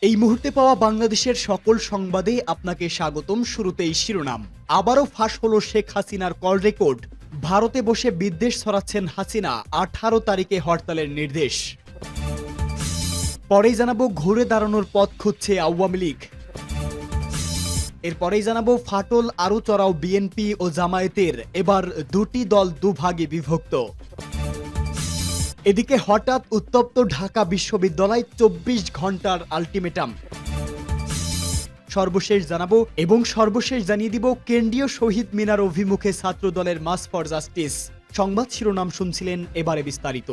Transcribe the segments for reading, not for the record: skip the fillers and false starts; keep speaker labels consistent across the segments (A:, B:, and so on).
A: এই মুহূর্তে পাওয়া বাংলাদেশের সকল সংবাদে আপনাকে স্বাগতম। শুরুতেই শিরোনাম। আবারও ফাঁস হলো শেখ হাসিনার কল রেকর্ড। ভারতে বসে বিদ্বেষ ছড়াচ্ছেন হাসিনা, 18 তারিখে হরতালের নির্দেশ। পরেই জানাবো ঘুরে দাঁড়ানোর পথ খুঁজছে আওয়ামী লীগ। এরপরেই জানাবো ফাটল আরও চড়াও বিএনপি ও জামায়াতের, এবার দুটি দল দুভাগে বিভক্ত। এদিকে হঠাৎ উত্তপ্ত ঢাকা বিশ্ববিদ্যালয়, 24 ঘন্টার আলটিমেটাম। সর্বশেষ জানিয়ে দিব কেন্দ্রীয় শহীদ মিনার অভিমুখে ছাত্রদলের মার্চ ফর জাস্টিস। সংবাদ শিরোনাম শুনছিলেন, এবারে বিস্তারিত।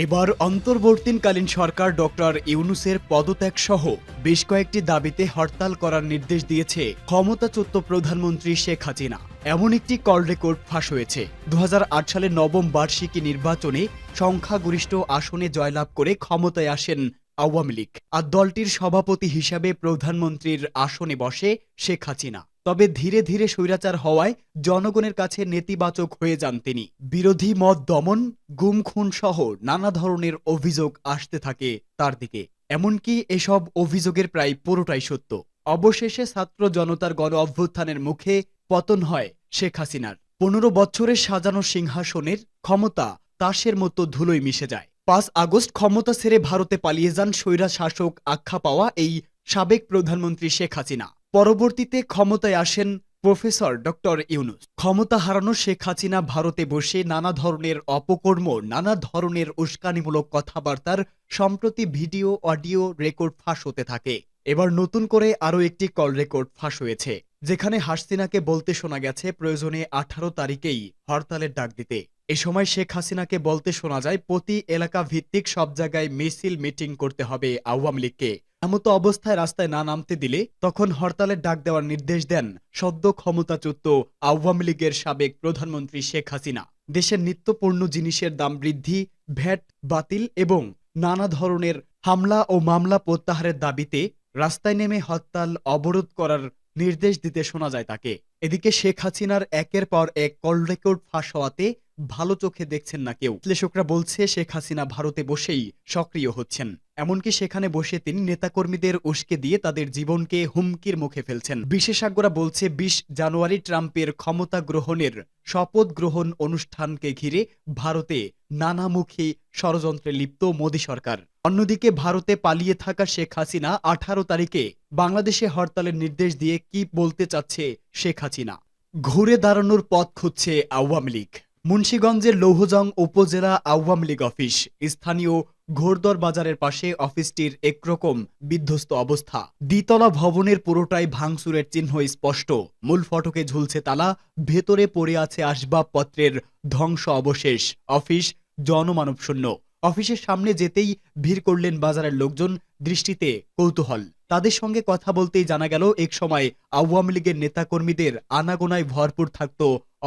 A: এবার অন্তর্বর্তীকালীন সরকার ডক্টর ইউনূসের পদত্যাগ সহ বেশ কয়েকটি দাবিতে হরতাল করার নির্দেশ দিয়েছে ক্ষমতাচ্যুত প্রধানমন্ত্রী শেখ হাসিনা। এমন একটি কল রেকর্ড ফাঁস হয়েছে। 2008 সালের নবম বার্ষিকী নির্বাচনে সংখ্যাগরিষ্ঠ আসনে জয়লাভ করে ক্ষমতায় আসেন আওয়ামী লীগ, আর দলটির সভাপতি হিসাবে প্রধানমন্ত্রীর আসনে বসে শেখ হাসিনা। তবে ধীরে ধীরে স্বৈরাচার হওয়ায় জনগণের কাছে নেতিবাচক হয়ে যান তিনি। বিরোধী মত দমন, গুম খুন সহ নানা ধরনের অভিযোগ আসতে থাকে তার দিকে। এমনকি এসব অভিযোগের প্রায় পুরোটাই সত্য। অবশেষে ছাত্র জনতার গণ অভ্যুত্থানের মুখে পতন হয় শেখ হাসিনার। 15 বছরের সাজানো সিংহাসনের ক্ষমতা তাসের মতো ধুলোয় মিশে যায়। 5 আগস্ট ক্ষমতা ছেড়ে ভারতে পালিয়ে যান স্বৈরা শাসক আখ্যা পাওয়া এই সাবেক প্রধানমন্ত্রী শেখ হাসিনা। পরবর্তীতে ক্ষমতায় আসেন প্রফেসর ডক্টর ইউনূস। ক্ষমতা হারানো শেখ হাসিনা ভারতে বসে নানা ধরনের অপকর্ম, নানা ধরনের উস্কানিমূলক কথাবার্তার সম্প্রতি ভিডিও অডিও রেকর্ড ফাঁস হতে থাকে। এবার নতুন করে আরও একটি কল রেকর্ড ফাঁস হয়েছে, যেখানে হাসিনাকে বলতে শোনা গেছে প্রয়োজনে 18 তারিখেই হরতালের ডাক দিতে। এ সময় শেখ হাসিনাকে বলতে শোনা যায় প্রতি এলাকা ভিত্তিক সব জায়গায় মিছিল মিটিং করতে হবে আওয়ামী লীগকে। এমতো অবস্থায় রাস্তায় না নামতে দিলে তখন হরতালের ডাক দেওয়ার নির্দেশ দেন সদ্য ক্ষমতাচ্যুত আওয়ামী লীগের সাবেক প্রধানমন্ত্রী শেখ হাসিনা। দেশের নিত্যপণ্য জিনিসের দাম বৃদ্ধি, ভ্যাট বাতিল এবং নানা ধরনের হামলা ও মামলা প্রত্যাহারের দাবিতে রাস্তায় নেমে হরতাল অবরোধ করার নির্দেশ দিতে শোনা যায় তাকে। এদিকে শেখ হাসিনার একের পর এক কল রেকর্ড ফাঁস হওয়াতে ভালো চোখে দেখছেন না কেউ। বিশ্লেষকরা বলছে শেখ হাসিনা ভারতে বসেই সক্রিয় হচ্ছেন। এমনকি সেখানে বসে তিনি নেতাকর্মীদের উস্কে দিয়ে তাদের জীবনকে হুমকির মুখে ফেলছেন। বিশেষজ্ঞরা বলছে 20 জানুয়ারি ট্রাম্পের ক্ষমতা গ্রহণের শপথ গ্রহণ অনুষ্ঠানকে ঘিরে ভারতে নানামুখী ষড়যন্ত্রে লিপ্ত মোদী সরকার। অন্যদিকে ভারতে পালিয়ে থাকা শেখ হাসিনা 18 তারিখে বাংলাদেশে হরতালের নির্দেশ দিয়ে কি বলতে চাচ্ছে শেখ হাসিনা। ঘুরে দাঁড়ানোর পথ খুঁজছে আওয়ামী লীগ। মুন্সিগঞ্জের লৌহজং উপজেলা আওয়ামী লীগ অফিস, স্থানীয় ঘোড়দর বাজারের পাশে অফিসটির একরকম বিধ্বস্ত অবস্থা। দ্বিতলা ভবনের পুরোটাই ভাঙচুরের চিহ্ন স্পষ্ট। মূল ফটকে ঝুলছে তালা, ভেতরে পড়ে আছে আসবাবপত্রের ধ্বংস অবশেষ। অফিস জনমানবশূন্য। অফিসের সামনে যেতেই ভিড় করলেন বাজারের লোকজন, দৃষ্টিতে কৌতূহল। তাদের সঙ্গে কথা বলতেই জানা গেল এক সময় আওয়ামী লীগের নেতাকর্মীদের আনাগোনায় ভরপুর থাকত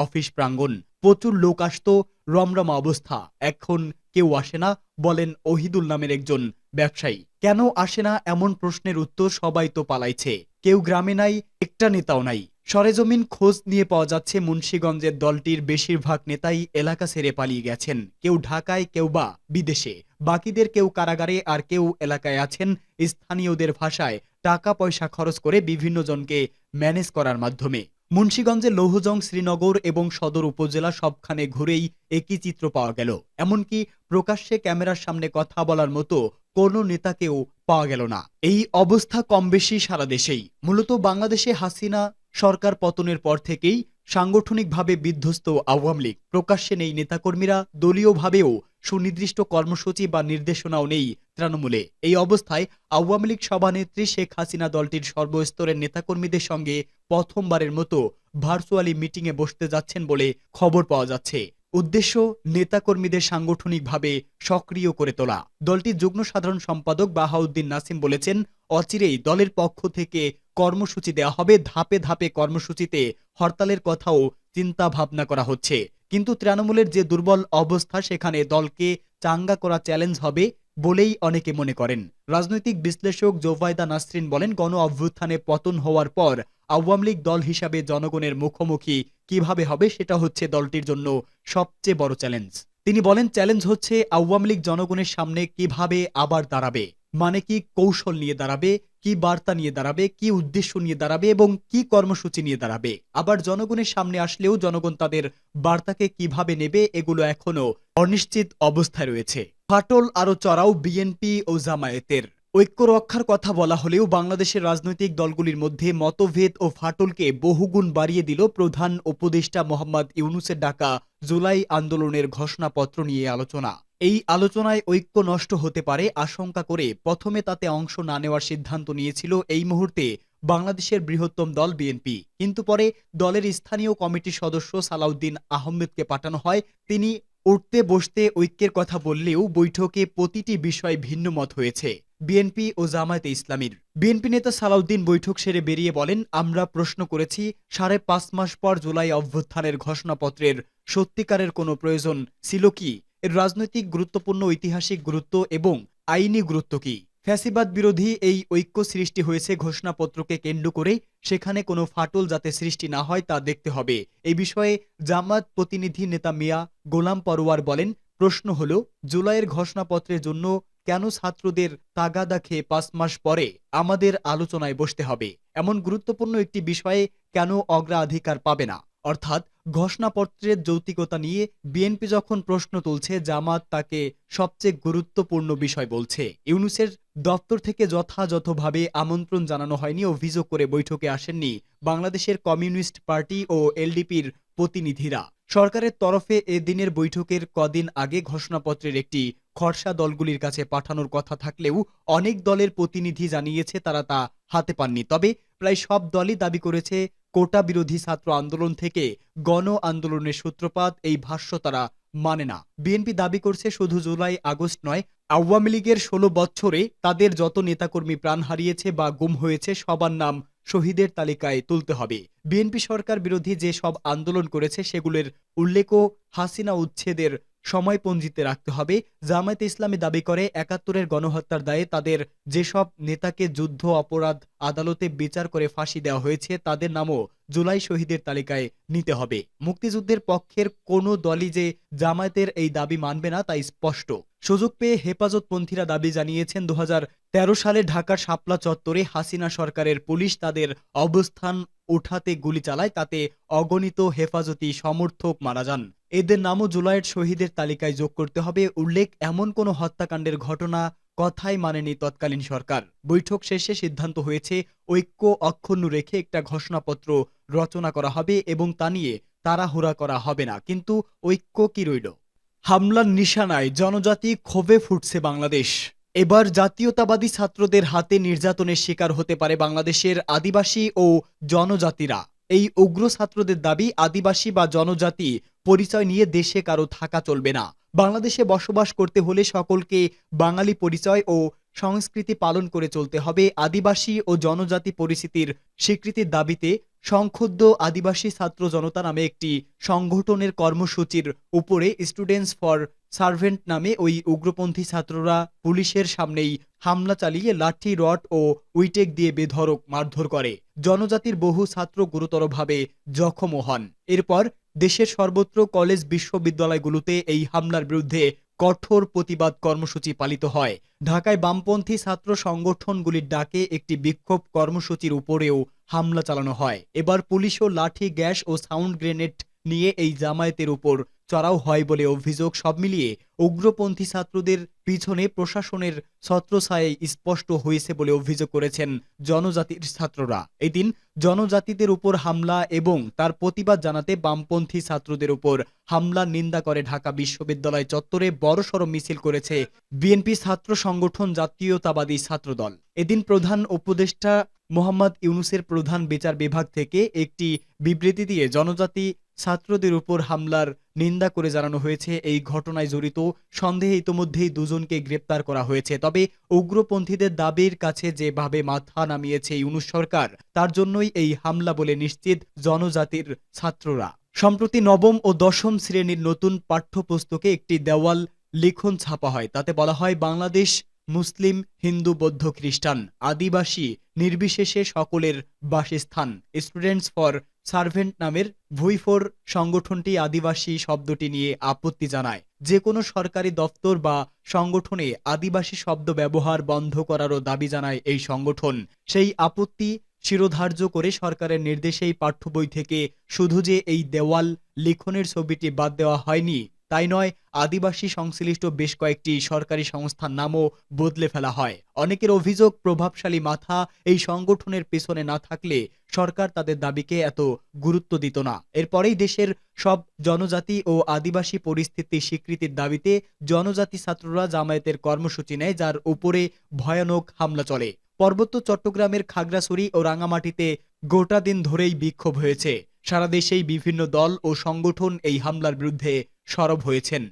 A: অফিস প্রাঙ্গণ। প্রচুর লোক আসতো, রমরমা অবস্থা। এখন কেউ আসে না, বলেন ওহিদুল নামের একজন ব্যবসায়ী। কেন আসে না এমন প্রশ্নের উত্তর, সবাই তো পালাইছে। কেউ গ্রামে নাই, একটা নেতাও নাই। সরেজমিন খোঁজ নিয়ে পাওয়া যাচ্ছে মুন্সিগঞ্জের দলটির বেশিরভাগ নেতাই এলাকা ছেড়ে পালিয়ে গেছেন। কেউ ঢাকায়, কেউ বা বিদেশে। বাকিদের কেউ কারাগারে, আর কেউ এলাকায় আছেন স্থানীয়দের ভাষায় টাকা পয়সা খরচ করে বিভিন্ন জনকে ম্যানেজ করার মাধ্যমে। মুন্সিগঞ্জের লৌহজং, শ্রীনগর এবং সদর উপজেলা সবখানে ঘুরেই একই চিত্র পাওয়া গেল। এমনকি প্রকাশ্যে ক্যামেরার সামনে কথা বলার মতো কোনো নেতাকেও পাওয়া গেল না। এই অবস্থা কম বেশি সারা দেশেই। মূলত বাংলাদেশে হাসিনা সরকার পতনের পর থেকেই সাংগঠনিকভাবে বিধ্বস্ত আওয়ামী লীগ। প্রকাশ্যে নেই নেতাকর্মীরা, দলীয়ভাবেও সুনির্দিষ্ট কর্মসূচি বা নির্দেশনাও নেই তৃণমূলে। এই অবস্থায় আওয়ামী লীগ সভানেত্রী শেখ হাসিনা দলটির সর্বস্তরের নেতাকর্মীদের সঙ্গে প্রথমবারের মতো ভার্চুয়ালি মিটিংয়ে বসতে যাচ্ছেন বলে খবর পাওয়া যাচ্ছে। উদ্দেশ্য নেতাকর্মীদের সাংগঠনিকভাবে সক্রিয় করে তোলা। দলটির যুগ্ম সাধারণ সম্পাদক বাহাউদ্দিন নাসিম বলেছেন, অচিরেই দলের পক্ষ থেকে কর্মসূচি দেওয়া হবে। ধাপে ধাপে কর্মসূচিতে হরতালের কথাও চিন্তা ভাবনা করা হচ্ছে। কিন্তু তৃণমূলের যে দুর্বল অবস্থা, সেখানে দলকে চাঙ্গা করা চ্যালেঞ্জ হবে বলেই অনেকে মনে করেন। রাজনৈতিক বিশ্লেষক জোবাইদা নাসরিন বলেন, গণ অভ্যুত্থানে পতন হওয়ার পর আওয়ামী লীগ দল হিসাবে জনগণের মুখোমুখি কিভাবে হবে সেটা হচ্ছে দলটির জন্য সবচেয়ে বড় চ্যালেঞ্জ। তিনি বলেন, চ্যালেঞ্জ হচ্ছে আওয়ামী লীগ জনগণের সামনে কিভাবে আবার দাঁড়াবে। মানে কি কৌশল নিয়ে দাঁড়াবে, কি বার্তা নিয়ে দাঁড়াবে, কি উদ্দেশ্য নিয়ে দাঁড়াবে এবং কি কর্মসূচি নিয়ে দাঁড়াবে। আবার জনগণের সামনে আসলেও জনগণ তাদের বার্তাকে কিভাবে নেবে এগুলো এখনো অনিশ্চিত অবস্থায় রয়েছে। ফাটল আরও চড়াও বিএনপি ও জামায়াতের। ঐক্য রক্ষার কথা বলা হলেও বাংলাদেশের রাজনৈতিক দলগুলির মধ্যে মতভেদ ও ফাটলকে বহুগুণ বাড়িয়ে দিল প্রধান উপদেষ্টা মোহাম্মদ ইউনূসের ডাকা জুলাই আন্দোলনের ঘোষণাপত্র নিয়ে আলোচনা। এই আলোচনায় ঐক্য নষ্ট হতে পারে আশঙ্কা করে প্রথমে তাতে অংশ না নেওয়ার সিদ্ধান্ত নিয়েছিল এই মুহূর্তে বাংলাদেশের বৃহত্তম দল বিএনপি। কিন্তু পরে দলের স্থানীয় কমিটির সদস্য সালাউদ্দিন আহমেদকে পাঠানো হয়। তিনি উঠতে বসতে ঐক্যের কথা বললেও বৈঠকে প্রতিটি বিষয় ভিন্ন মত হয়েছে বিএনপি ও জামায়াতে ইসলামীর। বিএনপি নেতা সালাউদ্দিন বৈঠক সেরে বেরিয়ে বলেন, আমরা প্রশ্ন করেছি 5.5 মাস পর জুলাই অভ্যুত্থানের ঘোষণাপত্রের সত্যিকারের কোনো প্রয়োজন ছিল কি? এর রাজনৈতিক গুরুত্বপূর্ণ, ঐতিহাসিক গুরুত্ব এবং আইনি গুরুত্ব কি? ফ্যাসিবাদ বিরোধী এই ঐক্য সৃষ্টি হয়েছে ঘোষণাপত্রকে কেন্দ্র করে, সেখানে কোনো ফাটল যাতে সৃষ্টি না হয় তা দেখতে হবে। এই বিষয়ে জামায়াত প্রতিনিধি নেতা মিয়া গোলাম পরোয়ার বলেন, প্রশ্ন হলো জুলাইয়ের ঘোষণাপত্রের জন্য কেন ছাত্রদের তাগাদা খেয়ে 5 মাস পরে আমাদের আলোচনায় বসতে হবে? এমন গুরুত্বপূর্ণ একটি বিষয়ে কেন অগ্রাধিকার পাবে না? অর্থাৎ ঘোষণাপত্রের যৌক্তিকতা নিয়ে বিএনপি যখন প্রশ্ন তুলছে, জামাত তাকে সবচেয়ে গুরুত্বপূর্ণ বিষয় বলছে। ইউনূসের দপ্তর থেকে যথাযথভাবে আমন্ত্রণ জানানো হয়নি অভিযোগ করে বৈঠকে আসেননি বাংলাদেশের কমিউনিস্ট পার্টি ও এলডিপির প্রতিনিধিরা। সরকারের তরফে এ দিনের বৈঠকের কদিন আগে ঘোষণাপত্রের একটি খসড়া দলগুলির কাছে পাঠানোর কথা থাকলেও অনেক দলের প্রতিনিধি জানিয়েছে তারা তা হাতে পাননি। তবে প্রায় সব দলই দাবি করেছে কোটা বিরোধী ছাত্র আন্দোলন থেকে গণ আন্দোলনের সূত্রপাত, এই ভাষ্য তারা মানে না। বিএনপি দাবি করছে শুধু জুলাই আগস্ট নয়, আওয়ামী লীগের 16 বছরে তাদের যত নেতাকর্মী প্রাণ হারিয়েছে বা গুম হয়েছে সবার নাম শহীদের তালিকায় তুলতে হবে। বিএনপি সরকার বিরোধী যে সব আন্দোলন করেছে সেগুলোর উল্লেখও হাসিনা উচ্ছেদের সময়পঞ্জিতে রাখতে হবে। জামায়াতে ইসলামী দাবি করে 71-এর গণহত্যার দায়ে তাদের যেসব নেতাকে যুদ্ধ অপরাধ আদালতে বিচার করে ফাঁসি দেওয়া হয়েছে তাদের নামও জুলাই শহীদের তালিকায় নিতে হবে। মুক্তিযুদ্ধের পক্ষের কোনো দলই যে জামায়াতের এই দাবি মানবে না তা স্পষ্ট। সুযোগ পেয়ে হেফাজতপন্থীরা দাবি জানিয়েছেন 2013 সালে ঢাকার শাপলা চত্বরে হাসিনা সরকারের পুলিশ তাদের অবস্থান উঠাতে গুলি চালায়, তাতে অগণিত হেফাজতি সমর্থক মারা যান। এদের নামও জুলাইয়ের শহীদের তালিকায় যোগ করতে হবে। উল্লেখ, এমন কোনো হত্যাকাণ্ডের ঘটনা কথাই মানেনি তৎকালীন সরকার। বৈঠক শেষে সিদ্ধান্ত হয়েছে ঐক্য অক্ষুণ্ণ রেখে একটা ঘোষণাপত্র রচনা করা হবে এবং তা নিয়ে তাড়াহুড়া করা হবে না। কিন্তু ঐক্য কি রইল? হামলার নিশানায় জনজাতি, ক্ষোভে ফুটছে বাংলাদেশ। এবার জাতীয়তাবাদী ছাত্রদের হাতে নির্যাতনের শিকার হতে পারে বাংলাদেশের আদিবাসী ও জনজাতিরা। এই উগ্র ছাত্রদের দাবি, আদিবাসী বা জনজাতি পরিচয় নিয়ে দেশে কারো থাকা চলবে না। বাংলাদেশে বসবাস করতে হলে সকলকে বাঙালি পরিচয় ও সংস্কৃতি পালন করে চলতে হবে। আদিবাসী ও জনজাতি পরিস্থিতির স্বীকৃতির দাবিতে সংক্ষুব্ধ আদিবাসী ছাত্র জনতা নামে একটি সংগঠনের কর্মসূচির উপরে স্টুডেন্টস ফর সার্ভেন্ট নামে ওই উগ্রপন্থী ছাত্ররা পুলিশের সামনেই হামলা চালিয়ে লাঠি, রড ও উইটেক দিয়ে বেধড়ক মারধর করে। জনজাতির বহু ছাত্র গুরুতরভাবে জখমও হন। এরপর দেশের সর্বত্র কলেজ, বিশ্ববিদ্যালয়গুলোতে এই হামলার বিরুদ্ধে কঠোর প্রতিবাদ কর্মসূচি পালিত হয়। ঢাকায় বামপন্থী ছাত্র সংগঠনগুলির ডাকে একটি বিক্ষোভ কর্মসূচির উপরেও হামলা চালানো হয়। এবার পুলিশও লাঠি, গ্যাস ও সাউন্ড গ্রেনেড নিয়ে এই জামায়াতের উপর চড়াও হয় বলে অভিযোগ। সব মিলিয়ে উগ্রপন্থী ছাত্রদের পিছনে প্রশাসনের ছত্রছায়ায় স্পষ্ট হয়েছে বলে অভিযোগ করেছেন জনজাতির ছাত্ররা। এদিন জনজাতিদের উপর হামলা এবং তার প্রতিবাদ জানাতে বামপন্থী ছাত্রদের উপর হামলার নিন্দা করে ঢাকা বিশ্ববিদ্যালয় চত্বরে বড়সড় মিছিল করেছে বিএনপি ছাত্র সংগঠন জাতীয়তাবাদী ছাত্রদল। এদিন প্রধান উপদেষ্টা মোহাম্মদ ইউনূসের প্রধান বিচার বিভাগ থেকে একটি বিবৃতি দিয়ে জনজাতি ছাত্রদের উপর হামলার নিন্দা করে জানানো হয়েছে, এই ঘটনায় জড়িত সন্দেহে ইতোমধ্যেই দুজনকে গ্রেপ্তার করা হয়েছে। তবে উগ্রপন্থীদের দাবির কাছে যেভাবে মাথা নামিয়েছে ইউনূস সরকার, তার জন্যই এই হামলা বলে নিশ্চিত জনজাতির ছাত্ররা। সম্প্রতি নবম ও দশম শ্রেণীর নতুন পাঠ্যপুস্তকে একটি দেওয়াল লিখন ছাপা হয়। তাতে বলা হয়, বাংলাদেশ মুসলিম, হিন্দু, বৌদ্ধ, খ্রিস্টান, আদিবাসী নির্বিশেষে সকলের বাসস্থান। স্টুডেন্টস ফর সার্ভেন্ট নামের ভুইফোর সংগঠনটি আদিবাসী শব্দটি নিয়ে আপত্তি জানায়। যে কোনো সরকারি দপ্তর বা সংগঠনে আদিবাসী শব্দ ব্যবহার বন্ধ করারও দাবি জানায় এই সংগঠন। সেই আপত্তি শিরোধার্য করে সরকারের নির্দেশেই পাঠ্য বই থেকে শুধু যে এই দেওয়াল লিখনের ছবিটি বাদ দেওয়া হয়নি তাই নয়, আদিবাসী সংশ্লিষ্ট বেশ কয়েকটি সরকারি সংস্থার নামও বদলে ফেলা হয়। অনেকের অভিযোগ, প্রভাবশালী মাথা এই সংগঠনের পেছনে না থাকলে সরকার তাদের দাবিকে এত গুরুত্ব দিত না। এরপরেই দেশের সব জনজাতি ও আদিবাসী পরিস্থিতি স্বীকৃতির দাবিতে জনজাতি ছাত্ররা জামায়াতের কর্মসূচি নেয়, যার উপরে ভয়ানক হামলা চলে। পার্বত্য চট্টগ্রামের খাগড়াছড়ি ও রাঙামাটিতে গোটা দিন ধরেই বিক্ষোভ হয়েছে। সারা দেশেই বিভিন্ন দল ও সংগঠন এই হামলার বিরুদ্ধে সরব হয়েছেন।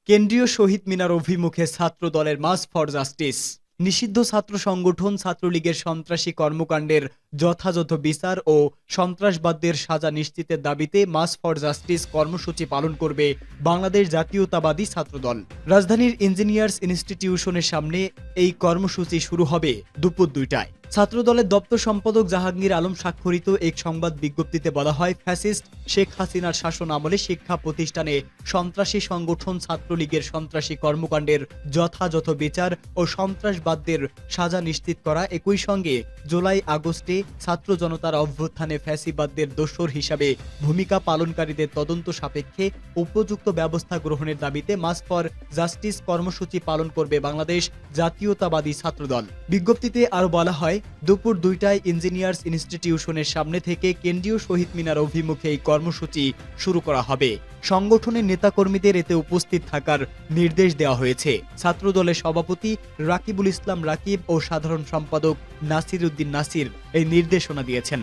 A: কেন্দ্রীয় শহীদ মিনার অভিমুখে ছাত্র দলের মার্চ ফর জাস্টিস। নিষিদ্ধ ছাত্র সংগঠন ছাত্রলীগের সন্ত্রাসী কর্মকাণ্ডের যথাযথ বিচার ও সন্ত্রাসবাদদের সাজা নিশ্চিতের দাবিতে মার্চ ফর জাস্টিস কর্মসূচি পালন করবে বাংলাদেশ জাতীয়তাবাদী ছাত্রদল। রাজধানীর ইঞ্জিনিয়ার্স ইনস্টিটিউশনের সামনে এই কর্মসূচি শুরু হবে দুপুর 2টায়। ছাত্রদলের দপ্তর সম্পাদক জাহাঙ্গীর আলম স্বাক্ষরিত এক সংবাদ বিজ্ঞপ্তিতে বলা হয়, ফ্যাসিস্ট শেখ হাসিনার শাসন আমলে শিক্ষা প্রতিষ্ঠানে সন্ত্রাসী সংগঠন ছাত্রলীগের সন্ত্রাসী কর্মকাণ্ডের যথাযথ বিচার ও সন্ত্রাসবাদদের সাজা নিশ্চিত করা, একই সঙ্গে জুলাই আগস্টে ছাত্র জনতার অভ্যুত্থানে ফ্যাসিবাদদের দোসর হিসাবে ভূমিকা পালনকারীদের তদন্ত সাপেক্ষে উপযুক্ত ব্যবস্থা গ্রহণের দাবিতে মার্চ ফর জাস্টিস কর্মসূচি পালন করবে বাংলাদেশ জাতীয়তাবাদী ছাত্রদল। বিজ্ঞপ্তিতে আরো বলা হয়, দুপুর 2টায় ইঞ্জিনিয়ার্স ইনস্টিটিউশনের সামনে থেকে কেন্দ্রীয় শহীদ মিনার অভিমুখে এই কর্মসূচি শুরু করা হবে। সংগঠনের নেতাকর্মীদের এতে উপস্থিত থাকার নির্দেশ দেওয়া হয়েছে। ছাত্রদলের সভাপতি রাকিবুল ইসলাম রাকিব ও সাধারণ সম্পাদক নাসির উদ্দিন নাসির এই নির্দেশনা দিয়েছেন।